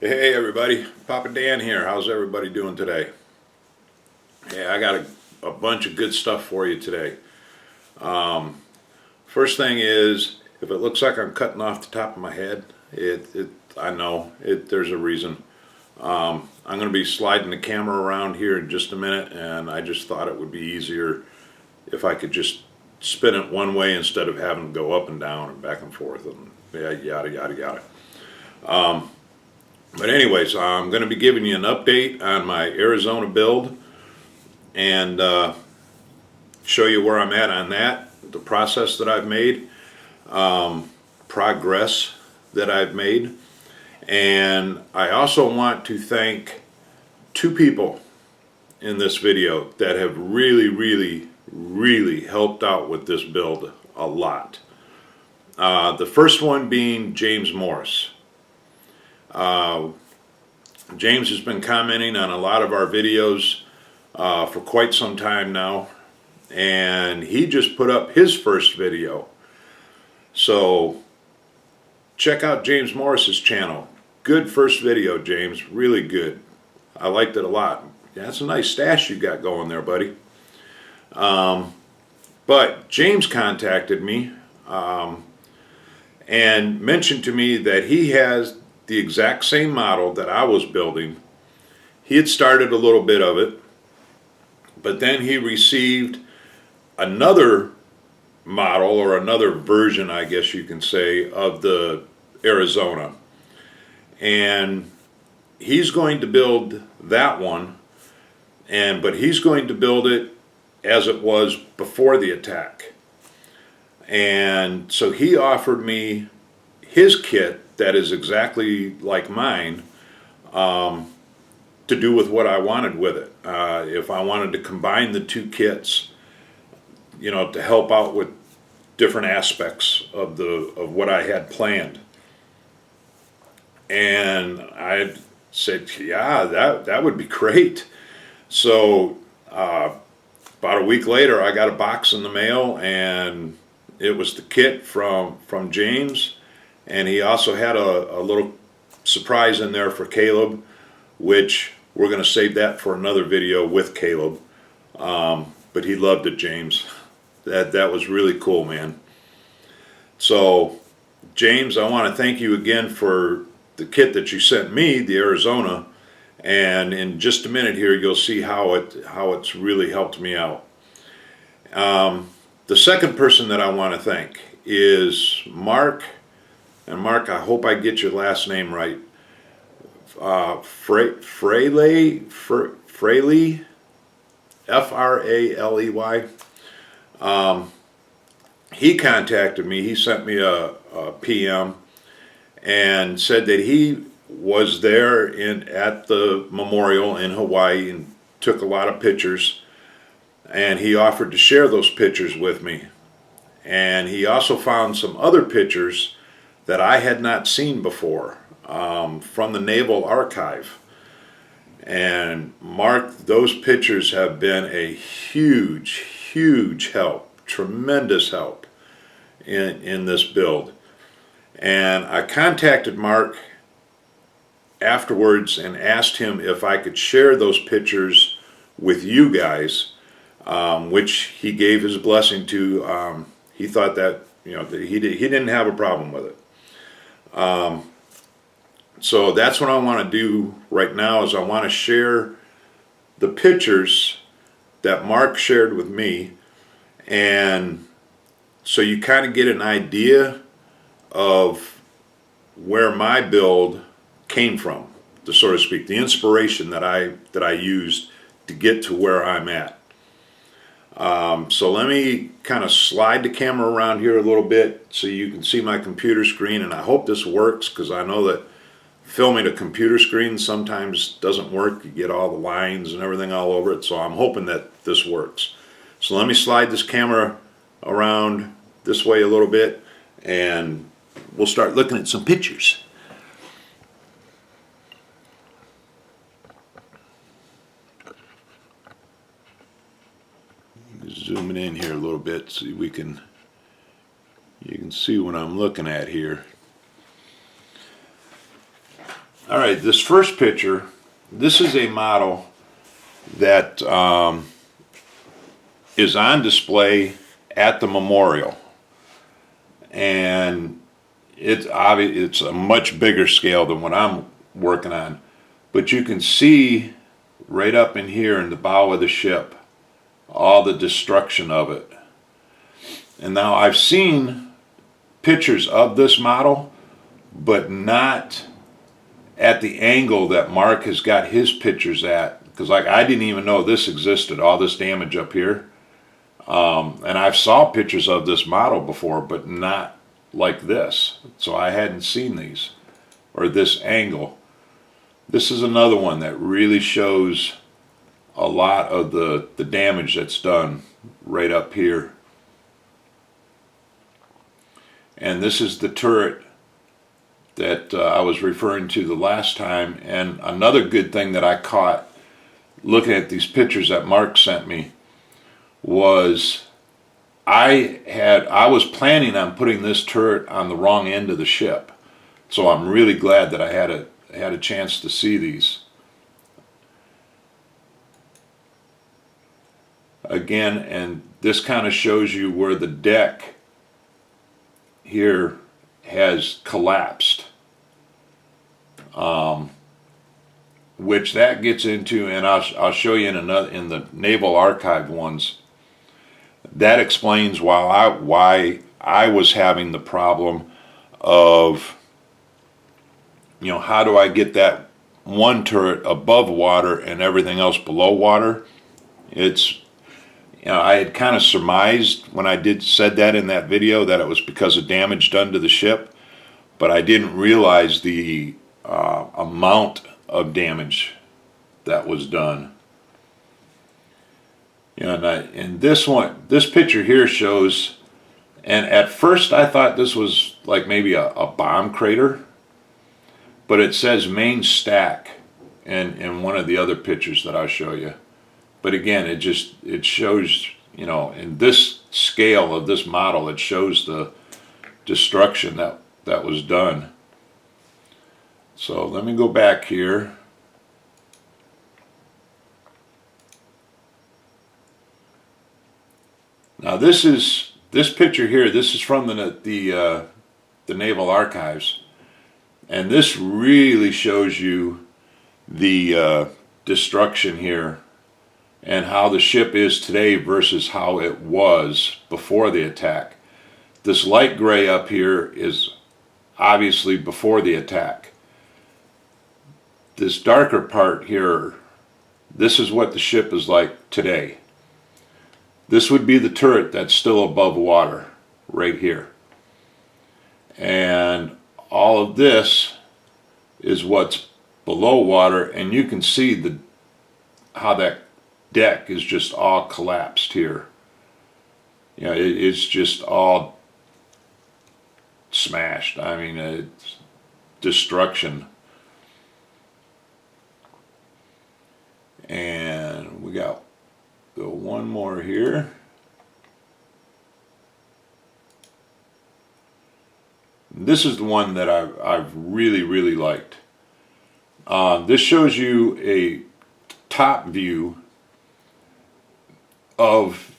Hey everybody, Papa Dan here. How's everybody doing today? Hey, I got a bunch of good stuff for you today. First thing is, if it looks like I'm cutting off the top of my head, I know there's a reason. I'm going to be sliding the camera around here in just a minute, and I just thought it would be easier if I could just spin it one way instead of having to go up and down and back and forth and yada yada yada. But anyways, I'm going to be giving you an update on my Arizona build and show you where I'm at on that, the process that I've made, progress that I've made. And I also want to thank two people in this video that have really helped out with this build a lot. The first one being James Morris. James has been commenting on a lot of our videos for quite some time now, and he just put up his first video. So check out James Morris's channel. Good first video, James. Really good. I liked it a lot. Yeah, that's a nice stash you got going there, buddy. But James contacted me and mentioned to me that he has the exact same model that I was building. He had started a little bit of it, but then he received another model, or another version, I guess you can say, of the Arizona. And he's going to build that one, but he's going to build it as it was before the attack. And so he offered me his kit that is exactly like mine, to do with what I wanted with it. If I wanted to combine the two kits, you know, to help out with different aspects of what I had planned. And I said, yeah, that would be great. So about a week later, I got a box in the mail, and it was the kit from James. And he also had a little surprise in there for Caleb, which we're going to save that for another video with Caleb. But he loved it, James. That was really cool, man. So, James, I want to thank you again for the kit that you sent me, the Arizona. And in just a minute here, you'll see how it's really helped me out. The second person that I want to thank is Mark. And Mark, I hope I get your last name right. Fraley, F-R-A-L-E-Y. He contacted me. He sent me a PM and said that he was there at the memorial in Hawaii and took a lot of pictures. And he offered to share those pictures with me. And he also found some other pictures that I had not seen before, from the Naval Archive. And Mark, those pictures have been a huge help, tremendous help in this build. And I contacted Mark afterwards and asked him if I could share those pictures with you guys, which he gave his blessing to. He thought that, you know, that he didn't have a problem with it. So that's what I want to do right now, is I want to share the pictures that Mark shared with me, and so you kind of get an idea of where my build came from, so to speak, the inspiration that I used to get to where I'm at. So let me kind of slide the camera around here a little bit so you can see my computer screen, and I hope this works, because I know that filming a computer screen sometimes doesn't work. You get all the lines and everything all over it, so I'm hoping that this works. So let me slide this camera around this way a little bit, and we'll start looking at some pictures. Zooming in here a little bit so you can see what I'm looking at here. All right, this first picture, this is a model that is on display at the memorial, and it's a much bigger scale than what I'm working on, but you can see right up in here in the bow of the ship all the destruction of it. And now I've seen pictures of this model, but not at the angle that Mark has got his pictures at, because like I didn't even know this existed, all this damage up here. And I've saw pictures of this model before, but not like this. So I hadn't seen these, or this angle. This is another one that really shows a lot of the damage that's done right up here. And this is the turret that I was referring to the last time. And another good thing that I caught looking at these pictures that Mark sent me was I was planning on putting this turret on the wrong end of the ship. So I'm really glad that I had a chance to see these. Again, and this kind of shows you where the deck here has collapsed, which that gets into, and I'll show you in the Naval Archive ones. That explains why I was having the problem of, how do I get that one turret above water and everything else below water? It's, I had kind of surmised when I said that in that video that it was because of damage done to the ship, but I didn't realize the amount of damage that was done. And this picture here shows, and at first I thought this was like maybe a bomb crater, but it says main stack in one of the other pictures that I'll show you. But again, it shows, in this scale of this model, it shows the destruction that was done. So let me go back here. Now this picture here, this is from the Naval Archives, and this really shows you the destruction here and how the ship is today versus how it was before the attack. This light gray up here is obviously before the attack. This darker part here, this is what the ship is like today. This would be the turret that's still above water, right here. And all of this is what's below water, and you can see how that deck is just all collapsed here. It's just all smashed. I mean, it's destruction. And we got one more here. This is the one that I've really liked. This shows you a top view of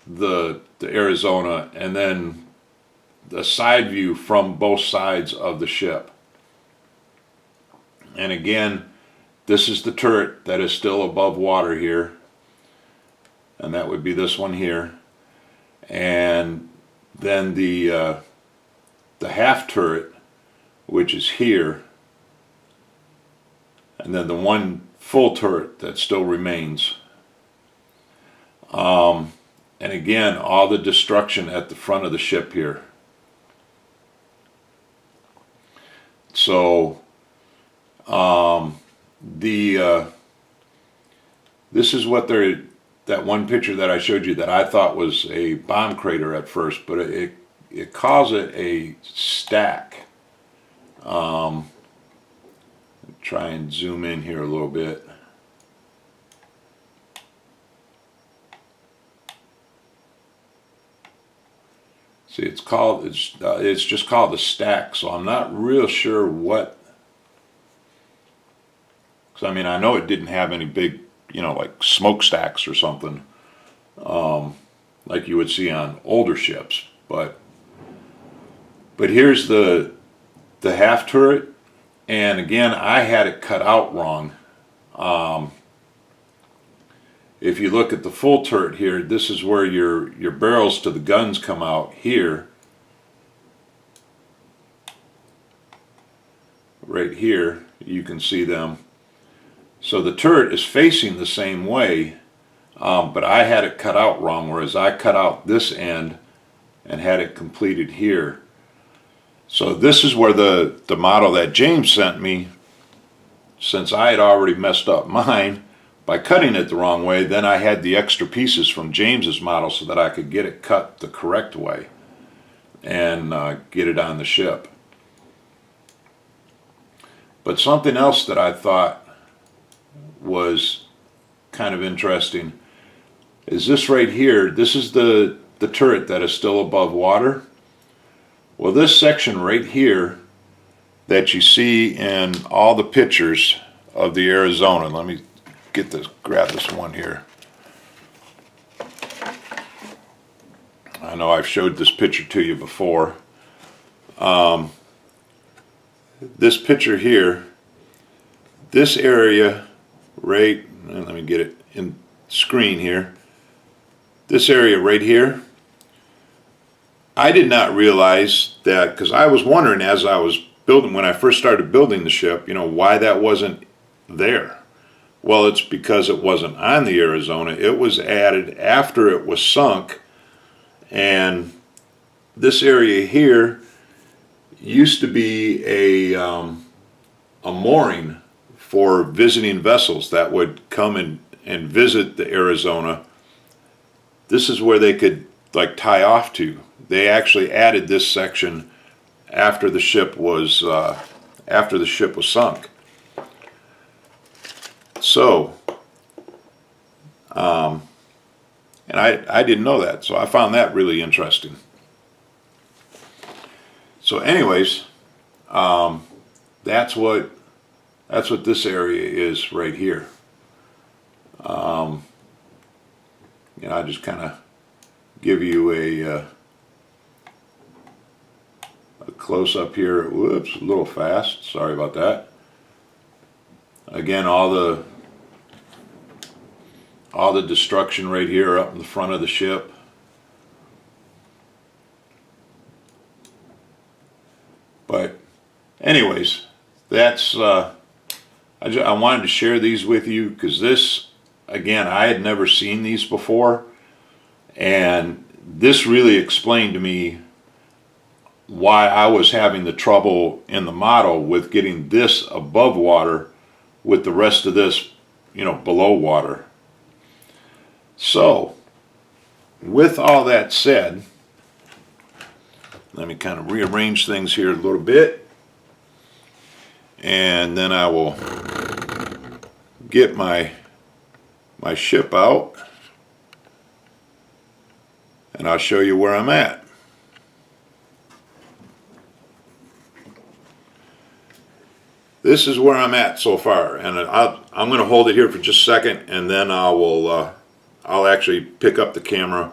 the Arizona, and then the side view from both sides of the ship. And again, this is the turret that is still above water here, and that would be this one here. And then the half turret, which is here, and then the one full turret that still remains. And again, all the destruction at the front of the ship here. So this is what that one picture that I showed you that I thought was a bomb crater at first, but it calls it a stack. Try and zoom in here a little bit. See, it's just called the stack, so I'm not real sure what Because I mean, I know it didn't have any big, you know, like smokestacks or something, like you would see on older ships. But here's the half turret, and again, I had it cut out wrong. If you look at the full turret here, this is where your barrels to the guns come out here. Right here, you can see them. So the turret is facing the same way, but I had it cut out wrong, whereas I cut out this end and had it completed here. So this is where the model that James sent me, since I had already messed up mine by cutting it the wrong way, then I had the extra pieces from James's model so that I could get it cut the correct way and get it on the ship. But something else that I thought was kind of interesting is this right here. This is the turret that is still above water. Well, this section right here that you see in all the pictures of the Arizona, let me get this, grab this one here. I know I've showed this picture to you before. This picture here, this area right, let me get it in screen here. This area right here, I did not realize that, because I was wondering as I was building, when I first started building the ship, you know, why that wasn't there. Well, it's because it wasn't on the Arizona. It was added after it was sunk, and this area here used to be a mooring for visiting vessels that would come and visit the Arizona. This is where they could like tie off to. They actually added this section after the ship was sunk. So, and I didn't know that, so I found that really interesting. So, anyways, that's what this area is right here. You know, I just kind of give you a close up here. Whoops, a little fast. Sorry about that. Again, all the destruction right here up in the front of the ship. But anyways, that's I wanted to share these with you because this, again, I had never seen these before, and this really explained to me why I was having the trouble in the model with getting this above water with the rest of this, you know, below water. So, with all that said, let me kind of rearrange things here a little bit, and then I will get my ship out, and I'll show you where I'm at. This is where I'm at so far, and I'm going to hold it here for just a second, and then I'll actually pick up the camera,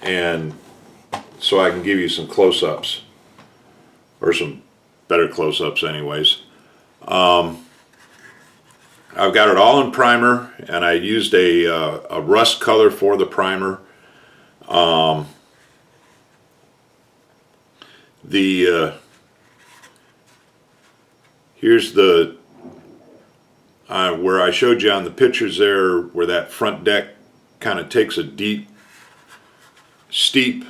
and so I can give you some close-ups, or some better close-ups anyways. I've got it all in primer, and I used a rust color for the primer. Here's the where I showed you on the pictures there, where that front deck kind of takes a steep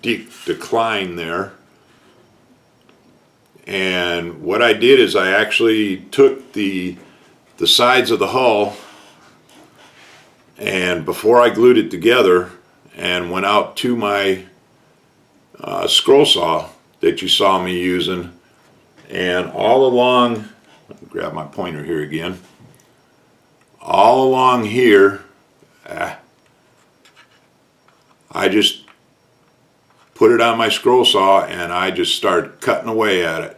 decline there. And what I did is I actually took the sides of the hull, and before I glued it together, and went out to my scroll saw that you saw me using, and all along, let me grab my pointer here again, all along here, I just put it on my scroll saw and I just started cutting away at it.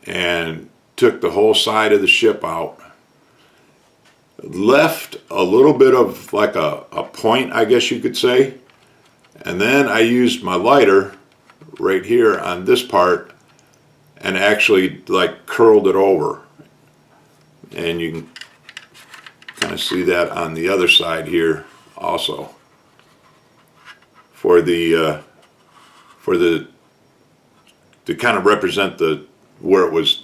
And took the whole side of the ship out, left a little bit of like a point, I guess you could say, and then I used my lighter right here on this part and actually like curled it over, and you can kind of see that on the other side here also for the to kind of represent the where it was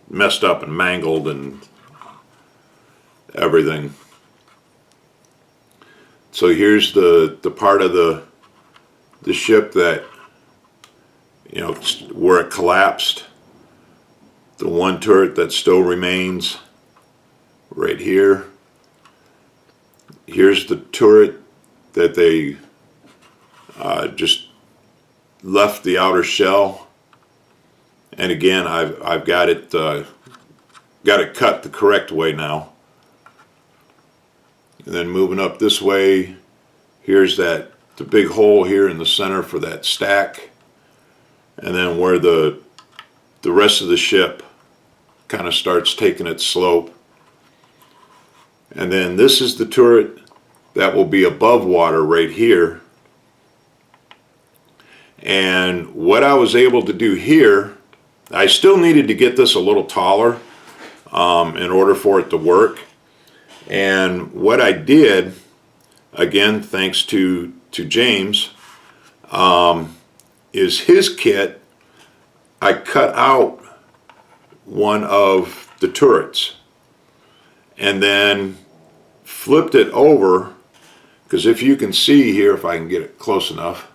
messed up and mangled and everything. So here's the part of the ship that, you know, where it collapsed. The one turret that still remains right here. Here's the turret that they just left the outer shell. And again, I've got it cut the correct way now. And then moving up this way, here's the big hole here in the center for that stack. And then where the rest of the ship kind of starts taking its slope. And then this is the turret that will be above water right here. And what I was able to do here, I still needed to get this a little taller in order for it to work. And what I did, again, thanks to James, is his kit, I cut out one of the turrets and then flipped it over, because if you can see here, if I can get it close enough,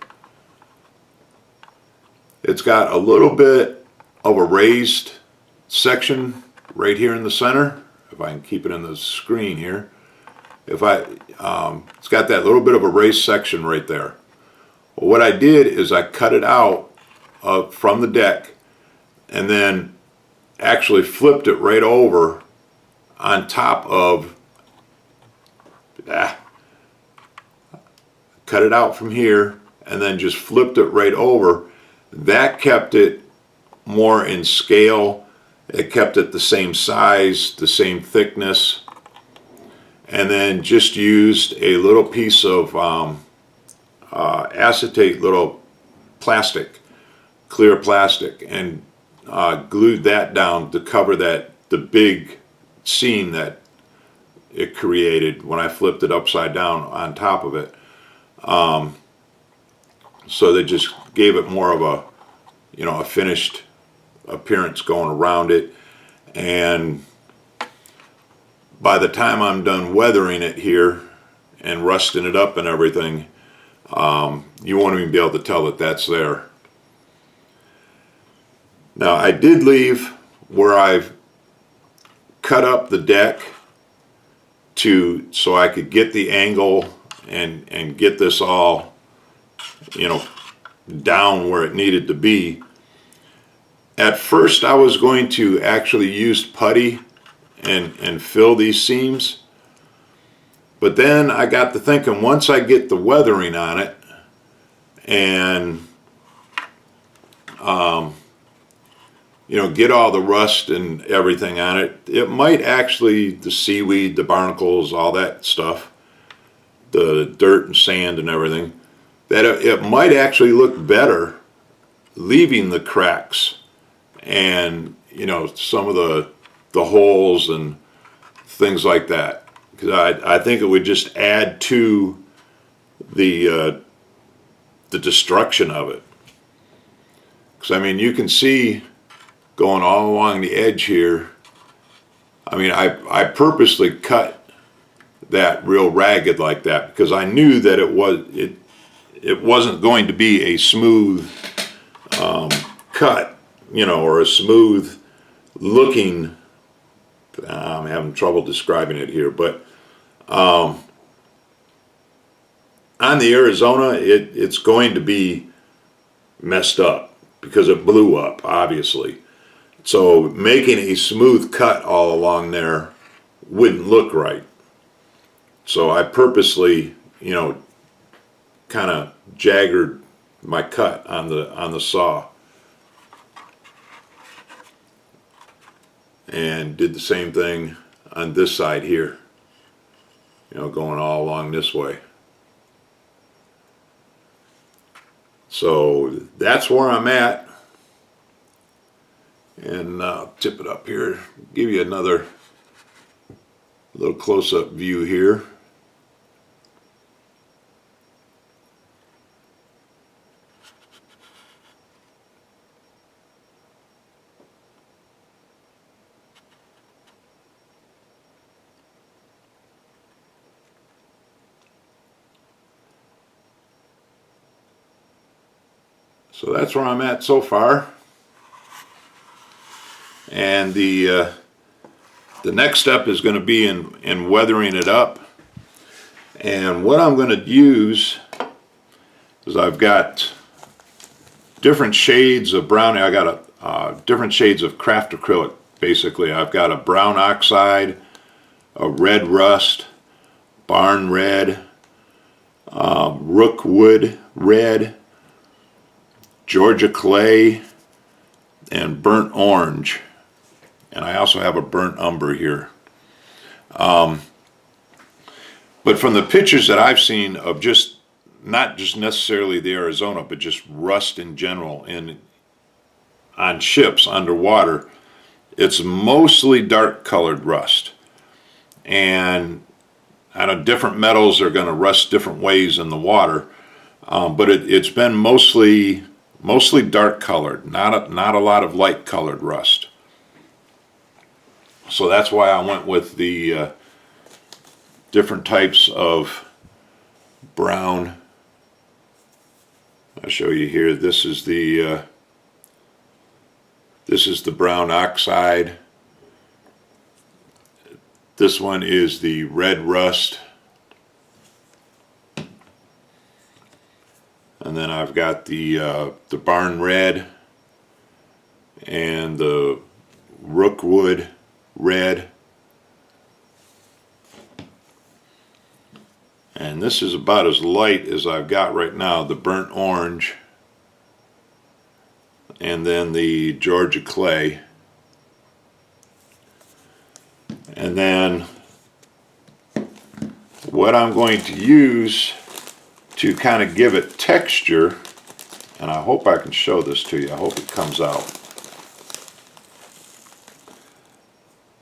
it's got a little bit of a raised section right here in the center. If I can keep it in the screen here, it's got that little bit of a raised section right there. Well, what I did is I cut it out from the deck and then actually flipped it right over on top of, cut it out from here and then just flipped it right over. That kept it more in scale. It kept it the same size, the same thickness, and then just used a little piece of acetate, little plastic, clear plastic, and glued that down to cover the big seam that it created when I flipped it upside down on top of it. So they just gave it more of a, you know, a finished appearance going around it. And by the time I'm done weathering it here and rusting it up and everything, you won't even be able to tell that that's there. Now I did leave where I've cut up the deck so I could get the angle and get this all, you know, down where it needed to be. At first I was going to actually use putty and fill these seams, but then I got to thinking, once I get the weathering on it and you know, get all the rust and everything on it, it might actually, the seaweed, the barnacles, all that stuff, the dirt and sand and everything, that it might actually look better leaving the cracks and, you know, some of the holes and things like that, because I think it would just add to the destruction of it. Because I mean, you can see going all along the edge here. I mean, I purposely cut that real ragged like that because I knew that it wasn't going to be a smooth cut, you know, or a smooth looking. I'm having trouble describing it here, but on the Arizona, it's going to be messed up because it blew up, obviously. So making a smooth cut all along there wouldn't look right. So I purposely, you know, kind of jaggered my cut on the saw. and did the same thing on this side here, you know, going all along this way. So that's where I'm at, and tip it up here, give you another little close-up view here. So that's where I'm at so far, and the next step is going to be in weathering it up. And what I'm going to use is I've got different shades of brown. I got different shades of craft acrylic. Basically, I've got a brown oxide, a red rust, barn red, rookwood red, Georgia clay, and burnt orange. And I also have a burnt umber here. But from the pictures that I've seen of just, not just necessarily the Arizona, but just rust in general on ships underwater, it's mostly dark colored rust. And I know different metals are going to rust different ways in the water, but it's been mostly dark colored, not a lot of light colored rust. So that's why I went with the different types of brown. I'll show you here. This is the brown oxide. This one is the red rust. And then I've got the barn red and the rookwood red. And this is about as light as I've got right now, the burnt orange, and then the Georgia clay. And then what I'm going to use to kind of give it texture, and I hope I can show this to you, I hope it comes out.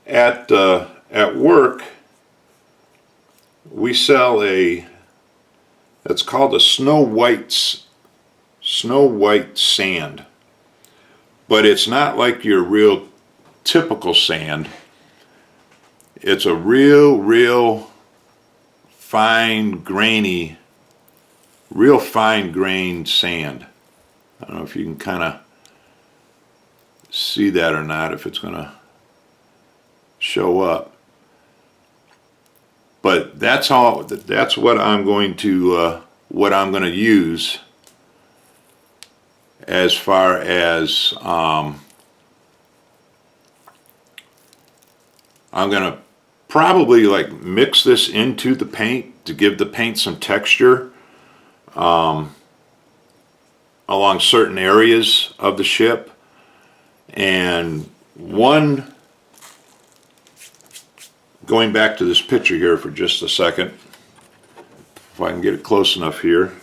At work, we sell it's called a snow white sand, but it's not like your real typical sand. It's a real fine grained sand. I don't know if you can kind of see that or not, if it's going to show up. But that's what I'm going to use as far as I'm going to probably like mix this into the paint to give the paint some texture along certain areas of the ship. And going back to this picture here for just a second, if I can get it close enough here,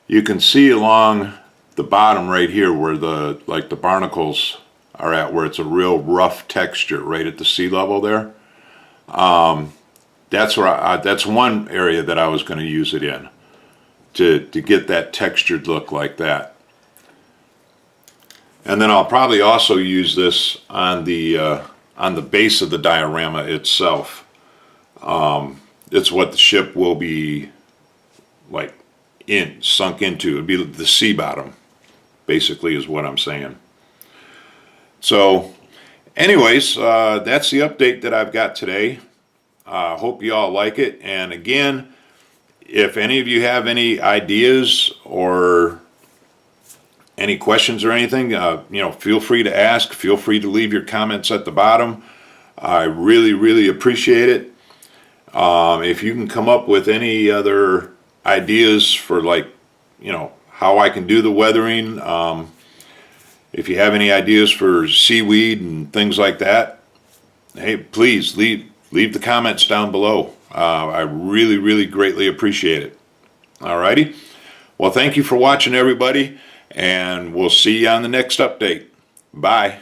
you can see along the bottom right here where the barnacles are at, where it's a real rough texture right at the sea level there. That's where that's one area that I was going to use it in to get that textured look like that. And then I'll probably also use this on the base of the diorama itself. It's what the ship will be like sunk into. It'd be the sea bottom, basically, is what I'm saying. So, anyways, that's the update that I've got today. Hope you all like it. And again, if any of you have any ideas or any questions or anything, feel free to ask. Feel free to leave your comments at the bottom. I really appreciate it. If you can come up with any other ideas for how I can do the weathering, If you have any ideas for seaweed and things like that, hey, please leave the comments down below. I really, really greatly appreciate it. Alrighty. Well, thank you for watching, everybody, and we'll see you on the next update. Bye.